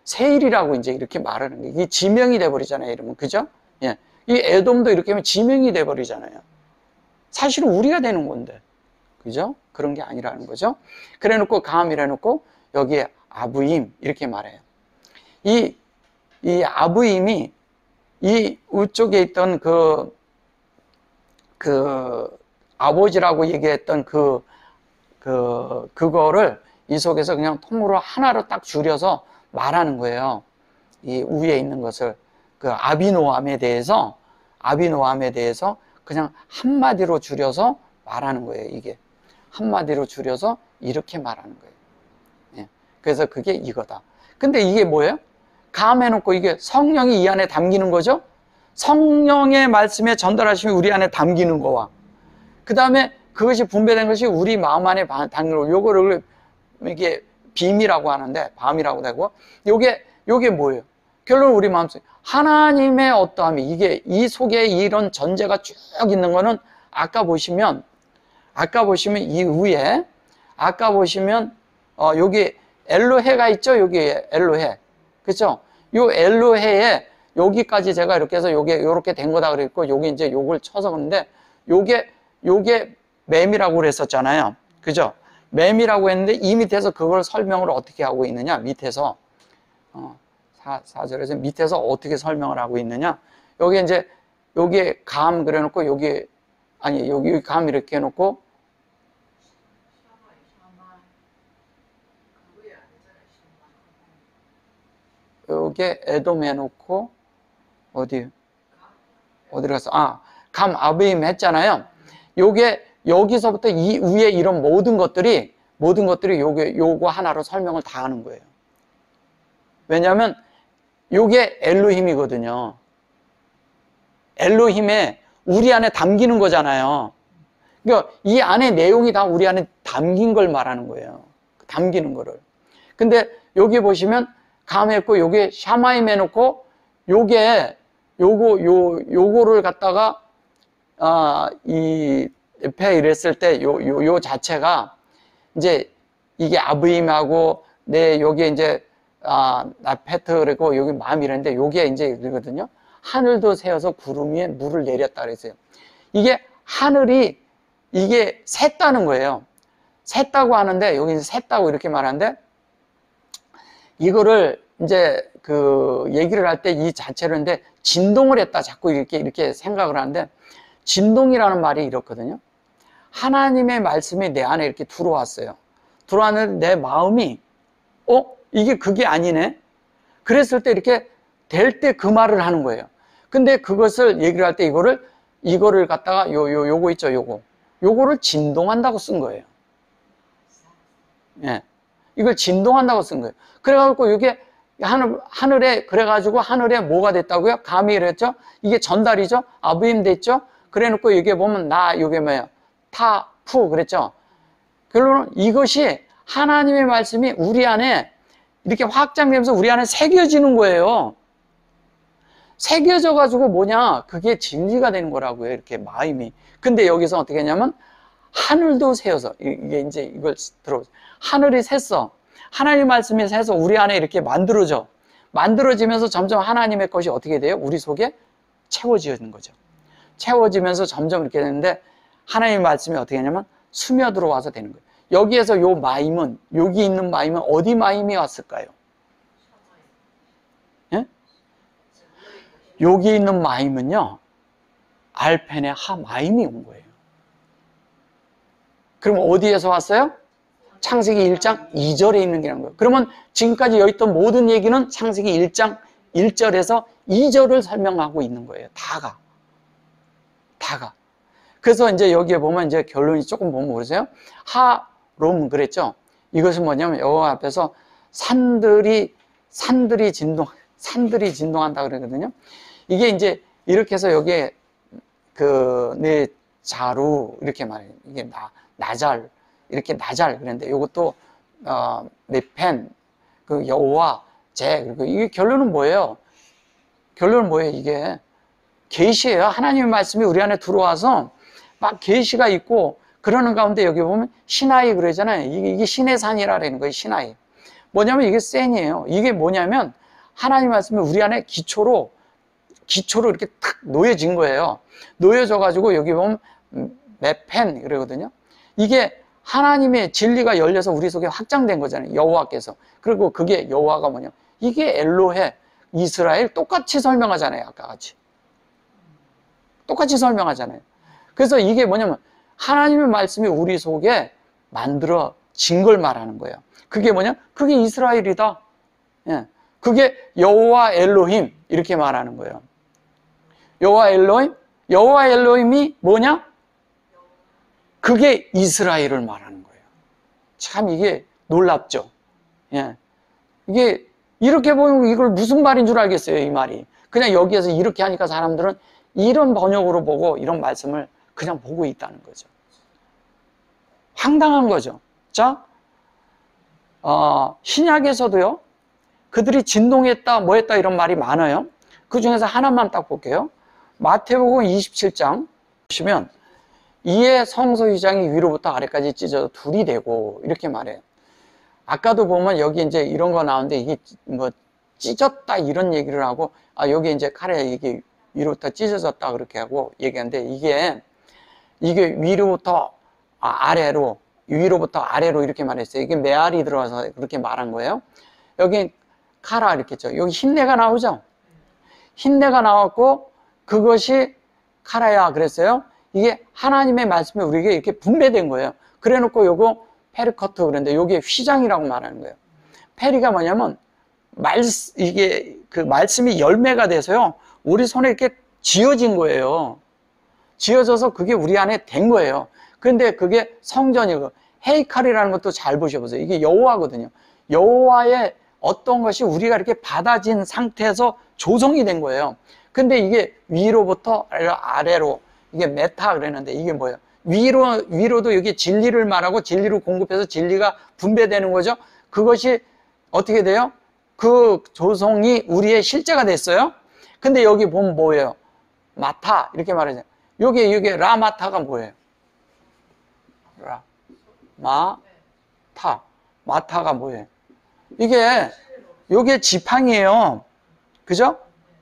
Speaker 1: 세일이라고 이제 이렇게 말하는 거예요. 이게 지명이 돼버리잖아요, 이러면. 그죠? 예. 이 에돔도 이렇게 하면 지명이 돼버리잖아요. 사실은 우리가 되는 건데. 그죠? 그런 게 아니라는 거죠. 그래 놓고 감이래 놓고 여기에 아부임 이렇게 말해요. 이 아부임이 이 우쪽에 있던 그 아버지라고 얘기했던 그거를 이 속에서 그냥 통으로 하나로 딱 줄여서 말하는 거예요. 이 위에 있는 것을 그 아비노함에 대해서 그냥 한마디로 줄여서 말하는 거예요. 이게 한마디로 줄여서 이렇게 말하는 거예요. 예. 그래서 그게 이거다. 근데 이게 뭐예요? 감해놓고 이게 성령이 이 안에 담기는 거죠. 성령의 말씀에 전달하시면 우리 안에 담기는 거와 그 다음에 그것이 분배된 것이 우리 마음 안에 담기는 거. 요거를 이게 빔이라고 하는데 밤이라고 되고 요게 뭐예요? 결론 우리 마음속에 하나님의 어떠함이 이게 이 속에 이런 전제가 쭉 있는 거는 아까 보시면 이 위에 아까 보시면 여기 엘로헤가 있죠? 여기 엘로헤. 그렇죠? 요 엘로헤에 여기까지 제가 이렇게 해서 요렇게 된 거다 그랬고 요게 이제 요걸 쳐서 그런데 요게 맴이라고 그랬었잖아요. 그죠? 맴이라고 했는데 이 밑에서 그걸 설명을 어떻게 하고 있느냐? 밑에서 4절에서 밑에서 어떻게 설명을 하고 있느냐? 여기 이제 여기에 감 그래 놓고 여기 감 이렇게 해 놓고 요게 에돔 해 놓고 어디로 갔어? 감 아브임 했잖아요. 요게 여기서부터 이 위에 이런 모든 것들이 요거 하나로 설명을 다 하는 거예요. 왜냐하면 요게 엘로힘이거든요. 엘로힘에 우리 안에 담기는 거잖아요. 그러니까 이 안에 내용이 다 우리 안에 담긴 걸 말하는 거예요. 담기는 거를. 근데 여기 보시면 감했고, 요게 샤마임 해놓고, 요거를 갖다가, 이 옆에 이랬을 때, 요 자체가, 이제, 이게 아브임하고, 요게 이제, 나페트, 그리고 여기 마음이랬는데, 요게 이제 이거거든요. 하늘도 새어서 구름 위에 물을 내렸다 그랬어요. 이게 하늘이, 이게 샜다는 거예요. 샜다고 하는데, 여기 샜다고 이렇게 말하는데, 이거를 이제 얘기를 할 때 이 자체로인데, 진동을 했다. 자꾸 이렇게 생각을 하는데, 진동이라는 말이 이렇거든요. 하나님의 말씀이 내 안에 이렇게 들어왔어요. 들어왔는데 내 마음이, 이게 그게 아니네? 그랬을 때 이렇게 될 때 그 말을 하는 거예요. 근데 그것을 얘기를 할 때 이거를 갖다가 요거 있죠, 요거를 진동한다고 쓴 거예요. 예. 이걸 진동한다고 쓴 거예요. 그래가지고 이게 하늘에, 그래가지고 하늘에 뭐가 됐다고요? 감이 그랬죠? 이게 전달이죠? 아브임 됐죠? 그래 놓고 이게 보면 요게 뭐예요? 타, 푸, 그랬죠? 결론은 이것이 하나님의 말씀이 우리 안에 이렇게 확장되면서 우리 안에 새겨지는 거예요. 새겨져가지고 뭐냐? 그게 진리가 되는 거라고요. 이렇게 마음이. 근데 여기서 어떻게 했냐면, 하늘도 새어서, 이게 이제 이걸 들어보세요. 하늘이 샜어. 하나님 말씀이 새서 우리 안에 이렇게 만들어져. 만들어지면서 점점 하나님의 것이 어떻게 돼요? 우리 속에 채워지는 거죠. 채워지면서 점점 이렇게 되는데, 하나님의 말씀이 어떻게 하냐면, 스며들어와서 되는 거예요. 여기에서 여기 있는 마임은 어디 마임이 왔을까요? 예? 여기 있는 마임은요, 알펜의 하 마임이 온 거예요. 그럼 어디에서 왔어요? 창세기 1장 2절에 있는 게라는 거예요. 그러면 지금까지 여기 있던 모든 얘기는 창세기 1장 1절에서 2절을 설명하고 있는 거예요. 다가. 그래서 이제 여기에 보면 이제 결론이 조금 보면 모르세요? 하롬 그랬죠? 이것은 뭐냐면 여호와 앞에서 산들이 진동한다 그러거든요. 이게 이제 이렇게 해서 여기에 내 자루 이렇게 말해요. 이게 나잘 이렇게 나잘 그랬는데 이것도 메펜 여호와 그리고 이게 결론은 뭐예요? 이게 계시예요. 하나님의 말씀이 우리 안에 들어와서 막 계시가 있고 그러는 가운데 여기 보면 시나이 그러잖아요. 이게 신의 산이라는 거예요. 시나이. 뭐냐면 이게 센이에요. 이게 뭐냐면 하나님의 말씀이 우리 안에 기초로 이렇게 탁 놓여진 거예요. 놓여져 가지고 여기 보면 메펜 그러거든요. 이게 하나님의 진리가 열려서 우리 속에 확장된 거잖아요. 여호와께서. 그리고 그게 여호와가 뭐냐? 이게 엘로헤, 이스라엘 똑같이 설명하잖아요. 아까 같이. 똑같이 설명하잖아요. 그래서 이게 뭐냐면 하나님의 말씀이 우리 속에 만들어진 걸 말하는 거예요. 그게 뭐냐? 그게 이스라엘이다. 예. 그게 여호와 엘로힘 이렇게 말하는 거예요. 여호와 엘로힘이 뭐냐? 그게 이스라엘을 말하는 거예요. 참 이게 놀랍죠. 예. 이게 이렇게 보면 이걸 무슨 말인 줄 알겠어요, 이 말이. 그냥 여기에서 이렇게 하니까 사람들은 이런 번역으로 보고 이런 말씀을 그냥 보고 있다는 거죠. 황당한 거죠. 자, 신약에서도요, 그들이 진동했다, 뭐 했다 이런 말이 많아요. 그 중에서 하나만 딱 볼게요. 마태복음 27장 보시면 이에 성소 휘장이 위로부터 아래까지 찢어져 둘이 되고 이렇게 말해요. 아까도 보면 여기 이제 이런 거 나오는데 이게 뭐 찢었다 이런 얘기를 하고 여기 이제 칼에 이게 위로부터 찢어졌다 그렇게 하고 얘기하는데 이게 위로부터 아래로 이렇게 말했어요. 이게 메아리 들어와서 그렇게 말한 거예요. 여기 카라 이렇게 했죠. 여기 흰내가 나오죠. 흰내가 나왔고 그것이 카라야 그랬어요. 이게 하나님의 말씀이 우리에게 이렇게 분배된 거예요. 그래 놓고 요거 페리커트 그랬는데 요게 휘장이라고 말하는 거예요. 페리가 뭐냐면 이게 그 말씀이 열매가 돼서요. 우리 손에 이렇게 쥐어진 거예요. 쥐어져서 그게 우리 안에 된 거예요. 그런데 그게 성전이고 헤이칼이라는 것도 잘 보셔보세요. 이게 여호와거든요. 여호와의 어떤 것이 우리가 이렇게 받아진 상태에서 조성이 된 거예요. 근데 이게 위로부터 아래로 이게 메타 그랬는데 이게 뭐예요? 위로도 여기 진리를 말하고 진리로 공급해서 진리가 분배되는 거죠. 그것이 어떻게 돼요? 그 조성이 우리의 실제가 됐어요. 근데 여기 보면 뭐예요? 마타 이렇게 말하잖아요. 요게 라마타가 뭐예요? 마타. 마타가 뭐예요? 요게 지팡이에요. 그죠?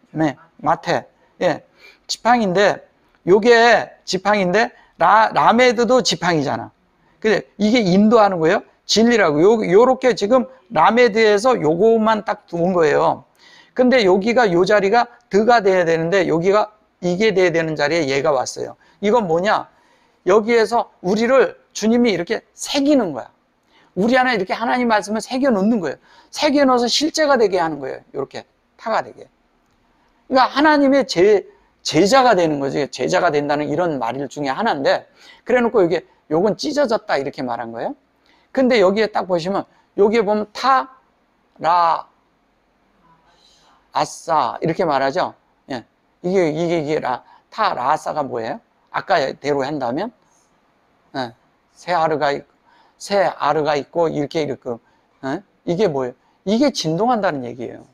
Speaker 1: 네, 마테. 예. 지팡인데 요게 지팡인데 라메드도 지팡이잖아. 근데 이게 인도하는 거예요. 진리라고. 요렇게 지금 라메드에서 요것만 딱 두은 거예요. 근데 여기가 요 자리가 드가 돼야 되는데 여기가 이게 돼야 되는 자리에 얘가 왔어요. 이건 뭐냐? 여기에서 우리를 주님이 이렇게 새기는 거야. 우리 안에 이렇게 하나님 말씀을 새겨 놓는 거예요. 새겨 넣어서 실제가 되게 하는 거예요. 이렇게 타가 되게. 그러니까 하나님의 제자가 되는 거지. 제자가 된다는 이런 말 중에 하나인데, 그래 놓고 요건 찢어졌다 이렇게 말한 거예요. 근데 여기에 딱 보시면, 여기에 보면 타, 라, 아싸 이렇게 말하죠. 예. 이게 타, 라, 아싸가 뭐예요? 아까대로 한다면, 예. 새 아르가 있고 이렇게 예? 이게 뭐예요? 이게 진동한다는 얘기예요.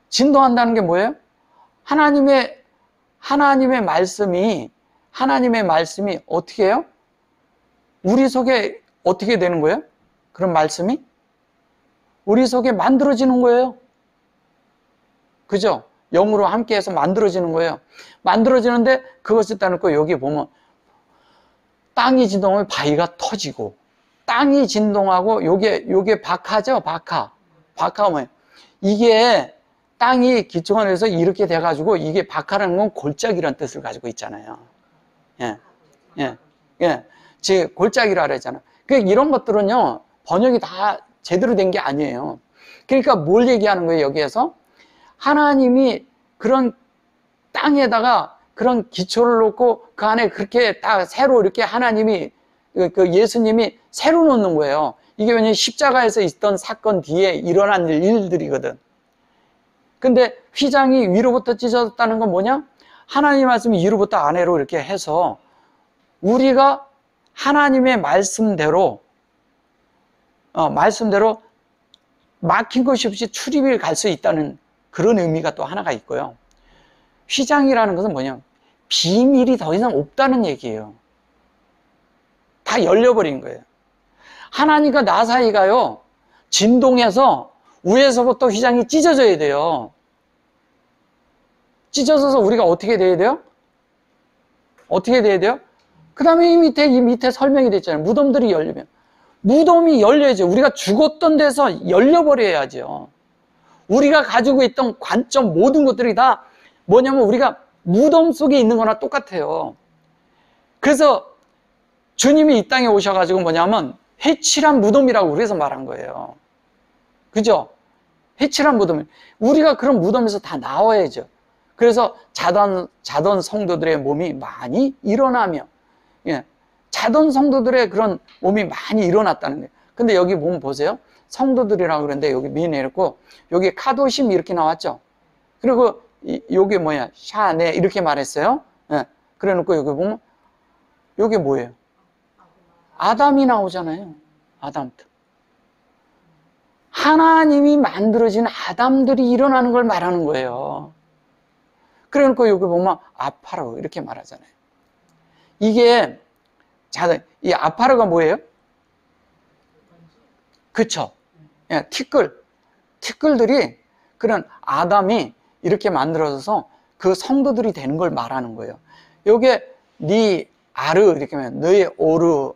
Speaker 1: 진동한다는 게 뭐예요? 하나님의 말씀이 어떻게 해요? 우리 속에 어떻게 되는 거예요? 그런 말씀이 우리 속에 만들어지는 거예요. 그죠? 영으로 함께해서 만들어지는 거예요. 만들어지는데 그것을 따놓고 여기 보면 땅이 진동하면 바위가 터지고, 땅이 진동하고 요게 박하죠? 박하가 뭐예요? 이게 땅이 기초원에서 이렇게 돼가지고 이게 박하라는 건 골짜기라는 뜻을 가지고 있잖아요. 즉 골짜기라 그랬잖아. 이런 것들은요 번역이 다 제대로 된 게 아니에요. 그러니까 뭘 얘기하는 거예요? 여기에서 하나님이 그런 땅에다가 그런 기초를 놓고 그 안에 그렇게 딱 새로 이렇게 하나님이 예수님이 새로 놓는 거예요. 이게 왜냐면 십자가에서 있던 사건 뒤에 일어난 일들이거든. 근데 휘장이 위로부터 찢어졌다는 건 뭐냐? 하나님의 말씀이 위로부터 아래로 이렇게 해서 우리가 하나님의 말씀대로 막힌 것이 없이 출입이 갈 수 있다는 그런 의미가 또 하나가 있고요. 휘장이라는 것은 뭐냐? 비밀이 더 이상 없다는 얘기예요. 다 열려버린 거예요. 하나님과 나 사이가요, 진동해서 위에서부터 휘장이 찢어져야 돼요. 찢어져서 우리가 어떻게 돼야 돼요? 어떻게 돼야 돼요? 그 다음에 이 밑에 설명이 됐잖아요. 무덤들이 열리면. 무덤이 열려야죠. 우리가 죽었던 데서 열려버려야죠. 우리가 가지고 있던 관점 모든 것들이 다 뭐냐면 우리가 무덤 속에 있는 거나 똑같아요. 그래서 주님이 이 땅에 오셔가지고 뭐냐면 회칠한 무덤이라고 그래서 말한 거예요. 그죠? 회칠한 무덤. 우리가 그런 무덤에서 다 나와야죠. 그래서 자던 성도들의 몸이 많이 일어나며, 자던 성도들의 그런 몸이 많이 일어났다는 거예요. 근데 여기 보면 보세요. 성도들이라고 그러는데 여기 미내놓고 여기 카도심 이렇게 나왔죠. 그리고 여기 뭐야? 샤네 이렇게 말했어요. 그래 놓고 여기 보면 여기 뭐예요? 아담이 나오잖아요. 아담. 하나님이 만들어진 아담들이 일어나는 걸 말하는 거예요. 그래 놓고 여기 보면 아파르 이렇게 말하잖아요. 이게 이 아파르가 뭐예요? 그쵸? 티끌들이 그런 아담이 이렇게 만들어져서 그 성도들이 되는 걸 말하는 거예요. 요게 니 아르 이렇게 하면 너의 오르루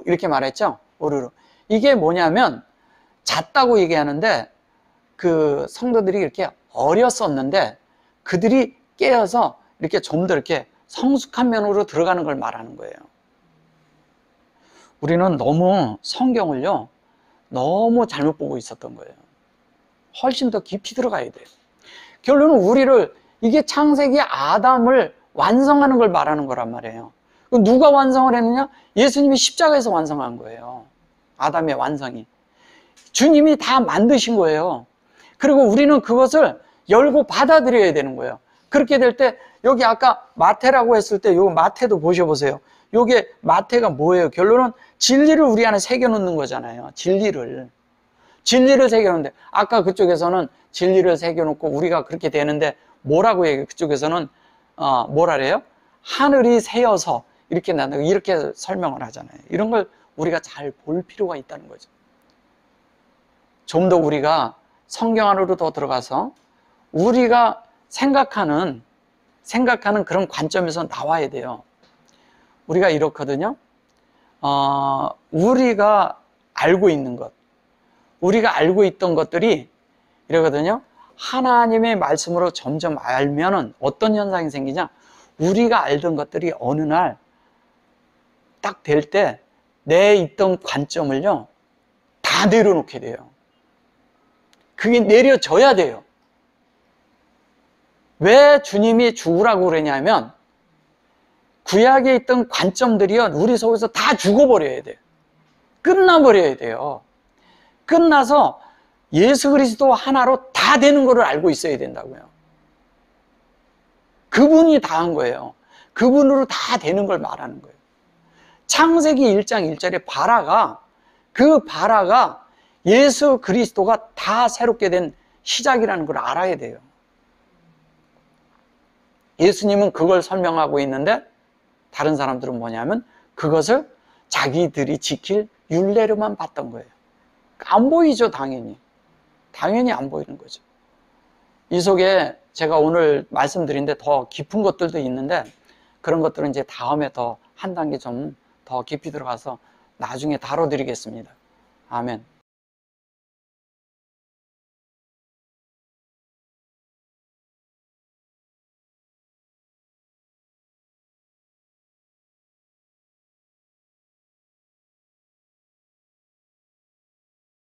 Speaker 1: 이렇게 말했죠? 오르루. 이게 뭐냐면 잤다고 얘기하는데 그 성도들이 이렇게 어렸었는데 그들이 깨어서 이렇게 좀 더 이렇게 성숙한 면으로 들어가는 걸 말하는 거예요. 우리는 너무 성경을요 너무 잘못 보고 있었던 거예요. 훨씬 더 깊이 들어가야 돼요. 결론은 우리를 이게 창세기 아담을 완성하는 걸 말하는 거란 말이에요. 누가 완성을 했느냐? 예수님이 십자가에서 완성한 거예요. 아담의 완성이. 주님이 다 만드신 거예요. 그리고 우리는 그것을 열고 받아들여야 되는 거예요. 그렇게 될 때 여기 아까 마태라고 했을 때 요 마태도 보셔보세요. 요게 마태가 뭐예요? 결론은 진리를 우리 안에 새겨놓는 거잖아요. 진리를. 진리를 새겨놓는데, 아까 그쪽에서는 진리를 새겨놓고 우리가 그렇게 되는데 뭐라고 얘기해요? 그쪽에서는 뭐라 그래요? 하늘이 새어서 이렇게 난다고 이렇게 설명을 하잖아요. 이런 걸 우리가 잘 볼 필요가 있다는 거죠. 좀 더 우리가 성경 안으로 더 들어가서 우리가 생각하는 그런 관점에서 나와야 돼요. 우리가 이렇거든요. 우리가 알고 있는 것, 우리가 알고 있던 것들이 이러거든요. 하나님의 말씀으로 점점 알면은 어떤 현상이 생기냐? 우리가 알던 것들이 어느 날 딱 될 때 내 있던 관점을요, 다 내려놓게 돼요. 그게 내려져야 돼요. 왜 주님이 죽으라고 그러냐면, 구약에 있던 관점들이요, 우리 속에서 다 죽어버려야 돼요. 끝나버려야 돼요. 끝나서 예수 그리스도 하나로 다 되는 것을 알고 있어야 된다고요. 그분이 다 한 거예요. 그분으로 다 되는 걸 말하는 거예요. 창세기 1장 1절에 그 바라가 예수 그리스도가 다 새롭게 된 시작이라는 걸 알아야 돼요. 예수님은 그걸 설명하고 있는데 다른 사람들은 뭐냐면 그것을 자기들이 지킬 율례로만 봤던 거예요. 안 보이죠, 당연히. 당연히 안 보이는 거죠. 이 속에 제가 오늘 말씀드린데 더 깊은 것들도 있는데 그런 것들은 이제 다음에 더 한 단계 좀 더 깊이 들어가서 나중에 다뤄드리겠습니다. 아멘.